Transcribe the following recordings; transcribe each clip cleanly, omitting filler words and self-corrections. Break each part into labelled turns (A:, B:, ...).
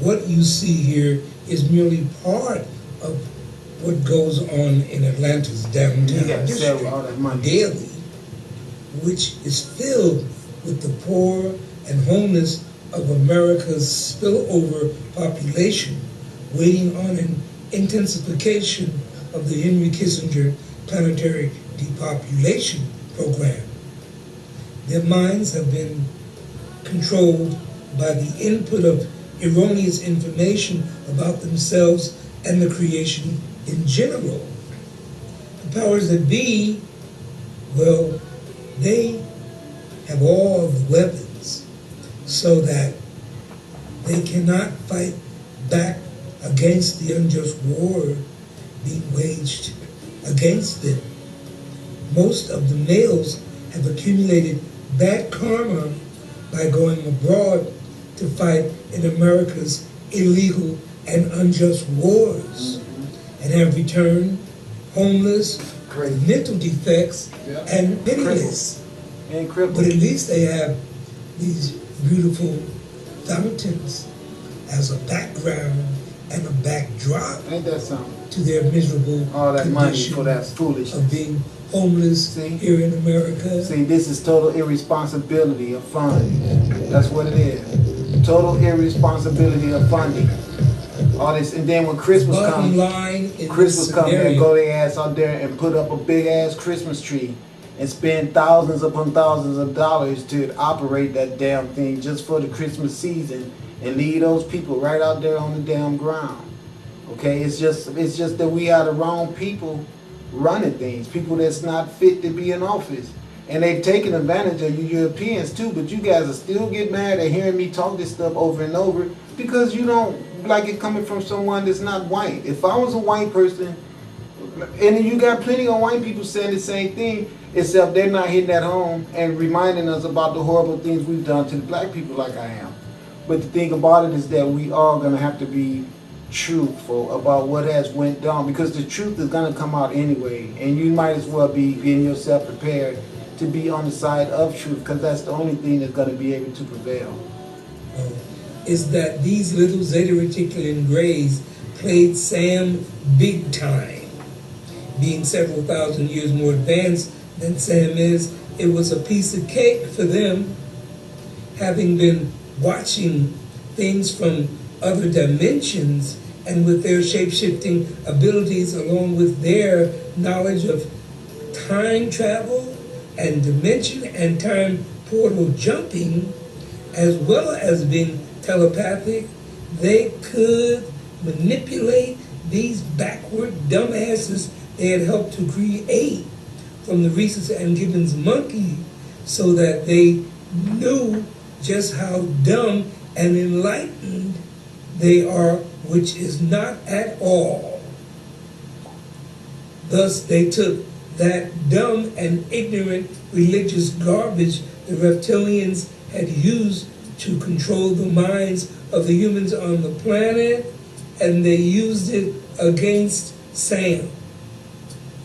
A: what you see here is merely part of what goes on in Atlanta's downtown district daily, which is filled with the poor and homeless of America's spillover population, waiting on an intensification of the Henry Kissinger planetary depopulation program. Their minds have been controlled by the input of erroneous information about themselves and the creation in general. The powers that be, well, they have all of the weapons so that they cannot fight back against the unjust war being waged against them. Most of the males have accumulated bad karma by going abroad to fight in America's illegal and unjust wars, and have returned homeless, with mental defects, and penniless. But at least they have these beautiful fountains as a background and a backdrop.
B: Ain't that something?
A: To their miserable
B: all that money
A: condition
B: for that foolishness
A: of being homeless here in America.
B: See, this is total irresponsibility of funding. That's what it is. Total irresponsibility of funding. All this, and then when Christmas comes, they go their ass out there and put up a big ass Christmas tree and spend thousands upon thousands of dollars to operate that damn thing just for the Christmas season, and leave those people right out there on the damn ground. Okay, it's just that we are the wrong people running things, people that's not fit to be in office. And they've taken advantage of you Europeans too, but you guys are still get mad at hearing me talk this stuff over and over because you don't like it coming from someone that's not white. If I was a white person, and you got plenty of white people saying the same thing, except they're not hitting that home and reminding us about the horrible things we've done to the black people like I am. But the thing about it is that we are going to have to be truthful about what has went down, because the truth is going to come out anyway, and you might as well be getting yourself prepared to be on the side of truth, because that's the only thing that's going to be able to prevail.
A: Is that these little Zeta Reticulans Greys played Sam big time. Being several thousand years more advanced than Sam is, it was a piece of cake for them, having been watching things from other dimensions, and with their shape-shifting abilities, along with their knowledge of time travel and dimension and time portal jumping, as well as being telepathic, they could manipulate these backward dumbasses they had helped to create from the Rhesus and Gibbons monkey, so that they knew just how dumb and enlightened they are, which is not at all. Thus, they took that dumb and ignorant religious garbage the reptilians had used to control the minds of the humans on the planet, and they used it against Sam.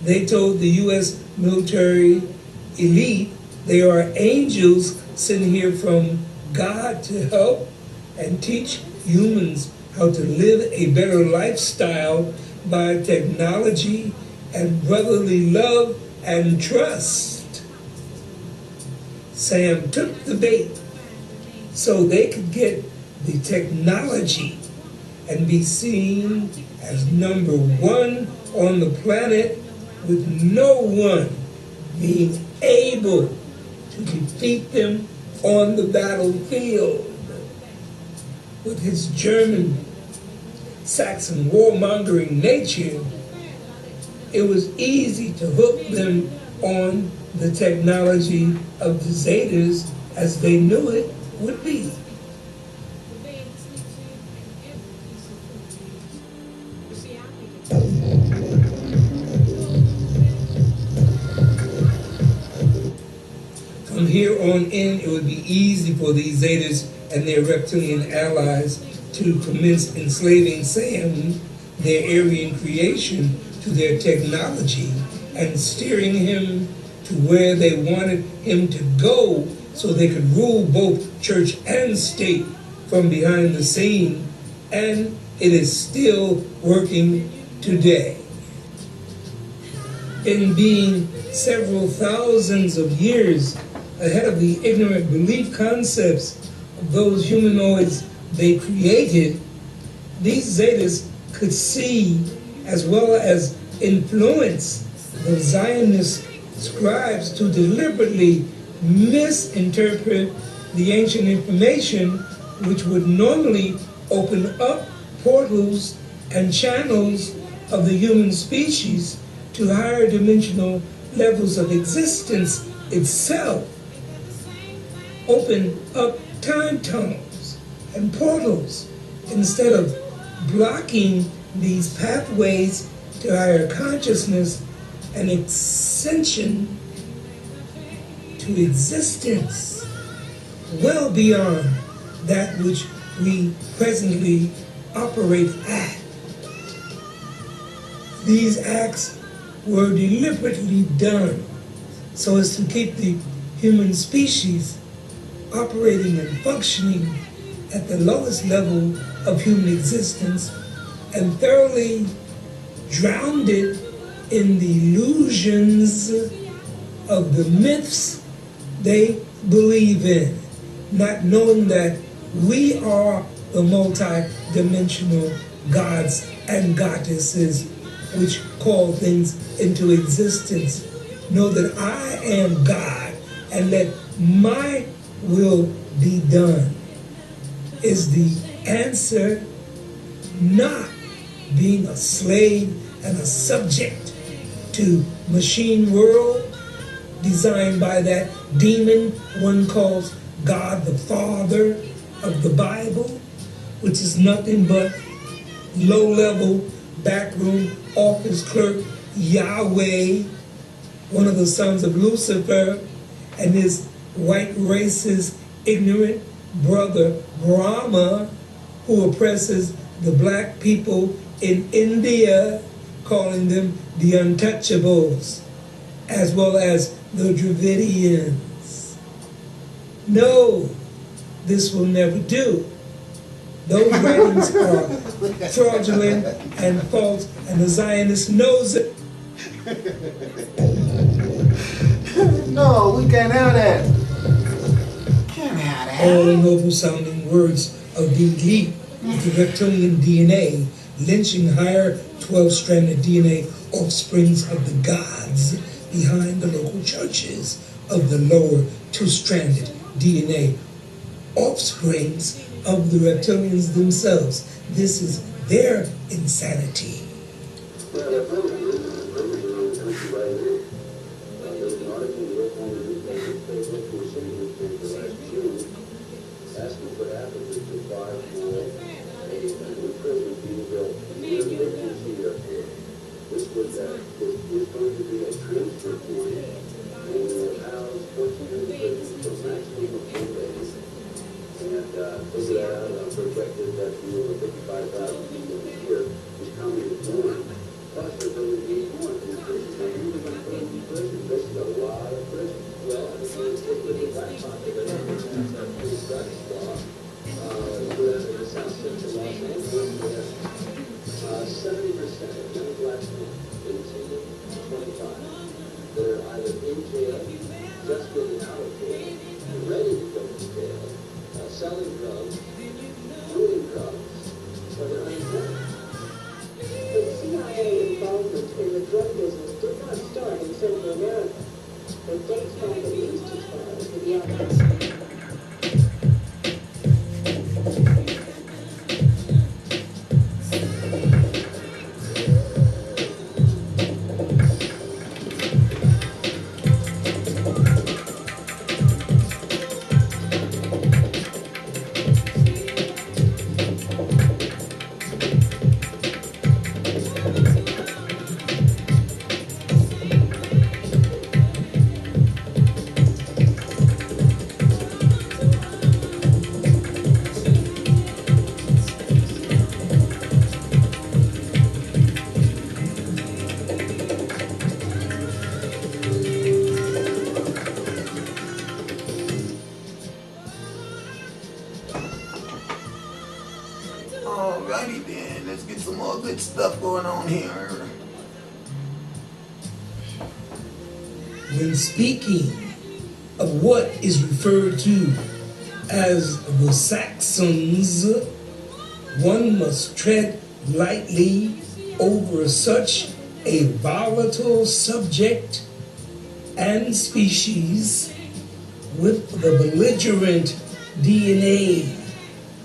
A: They told the U.S. military elite they are angels sent here from God to help and teach humans how to live a better lifestyle by technology and brotherly love and trust. Sam took the bait so they could get the technology and be seen as number one on the planet, with no one being able to defeat them on the battlefield. With his German Saxon warmongering nature, it was easy to hook them on the technology of the Zetas as they knew it would be. From here on in, it would be easy for these Zetas and their reptilian allies to commence enslaving Sam, their Aryan creation, to their technology and steering him to where they wanted him to go, so they could rule both church and state from behind the scene and it is still working today. In being several thousands of years ahead of the ignorant belief concepts of those humanoids they created, these Zetas could see as well as influence the Zionist scribes to deliberately misinterpret the ancient information, which would normally open up portals and channels of the human species to higher dimensional levels of existence itself, open up time tunnels and portals instead of blocking these pathways to higher consciousness and ascension to existence well beyond that which we presently operate at. These acts were deliberately done so as to keep the human species operating and functioning at the lowest level of human existence and thoroughly drowned it in the illusions of the myths they believe in, not knowing that we are the multi-dimensional gods and goddesses which call things into existence. Know that I am God and let my will be done is the answer, not being a slave and a subject to machine world designed by that demon one calls God the Father of the Bible, which is nothing but low-level backroom office clerk Yahweh, one of the sons of Lucifer, and his white racist ignorant brother Brahma, who oppresses the black people in India, calling them the untouchables, as well as the Dravidians. No, this will never do. Those writings are fraudulent and false, and the Zionist knows it.
B: No, we can't have that. Can't have that.
A: All noble sounding words of the elite of the reptilian DNA, lynching higher 12-stranded DNA offsprings of the gods behind the local churches of the lower 2-stranded DNA offsprings of the reptilians themselves. This is their insanity.
C: Asking what happens if you apply for a new prison being built here here. This was going to be a transfer point and will house 1,400 prisons for maximum of 4 days. And figure that out, projected that we were 55,000 people a year is coming to join. Plus, we're going to need more new prisons. Now, who are going to put in new prisons? This is a lot of prisons. Well, I mean, it's with the black population, that's a pretty drugs law. In the South Central Los Angeles, we have 70% of young black men, 18 to 25, that are either in jail, just getting out of jail, ready to go to jail, selling drugs, doing drugs, or they're unemployed. The CIA involvement in the drug business did not start in Central America. It dates back at least as far as the Vietnam.
B: let's get some more good stuff going on here.
A: When speaking of what is referred to as the Saxons, one must tread lightly over such a volatile subject and species with the belligerent DNA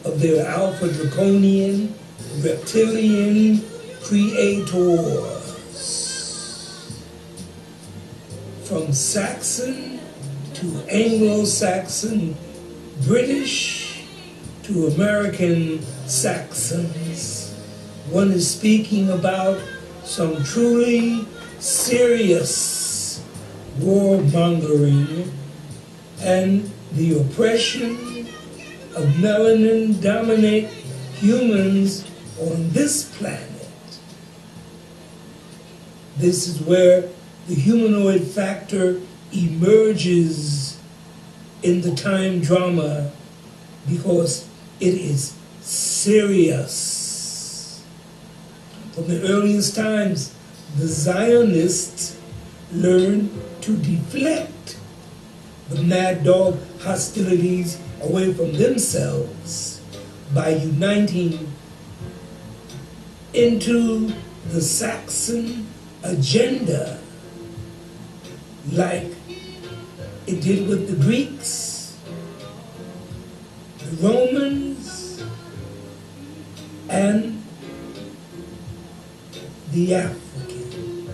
A: of their Alpha Draconian reptilian creators. From Saxon to Anglo-Saxon, British to American Saxons, one is speaking about some truly serious warmongering and the oppression of melanin-dominant humans on this planet. This is where the humanoid factor emerges in the time drama because it is serious. From the earliest times, the Zionists learned to deflect the mad dog hostilities away from themselves by uniting into the Saxon agenda like it did with the Greeks, the Romans, and the Africans,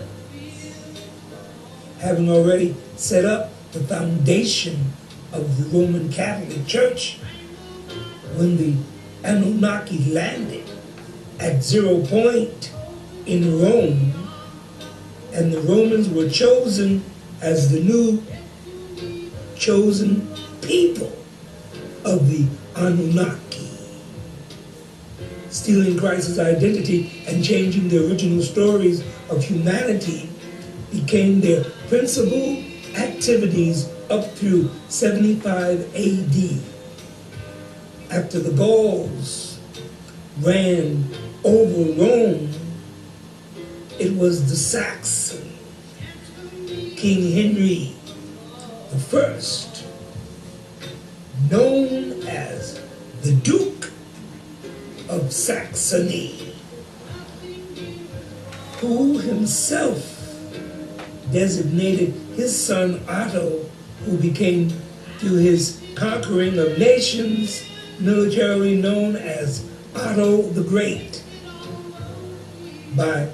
A: having already set up the foundation of the Roman Catholic Church when the Anunnaki landed at 0 point in Rome, and the Romans were chosen as the new chosen people of the Anunnaki, stealing Christ's identity and changing the original stories of humanity became their principal activities up through 75 AD. After the Gauls ran over Rome, it was the Saxon King Henry I, known as the Duke of Saxony, who himself designated his son Otto, who became, through his conquering of nations, militarily known as Otto the Great. By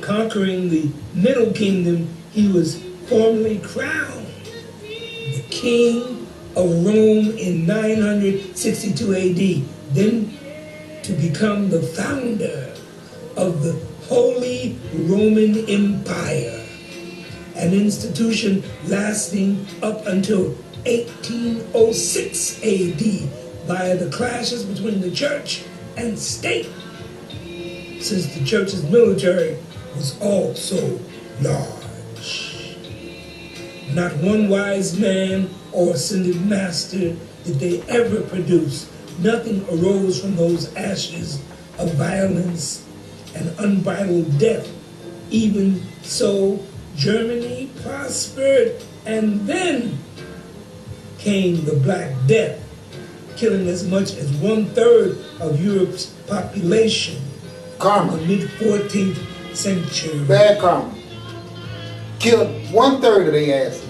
A: conquering the Middle Kingdom, he was formally crowned the King of Rome in 962 AD, then to become the founder of the Holy Roman Empire, an institution lasting up until 1806 AD via the clashes between the church and state, since the church's military was also large. Not one wise man or ascended master did they ever produce. Nothing arose from those ashes of violence and unbridled death. Even so, Germany prospered, and then came the Black Death, killing as much as 1/3 of Europe's population.
B: Karma.
A: In the mid-14th century.
B: Bad karma. Killed 1/3 of their asses.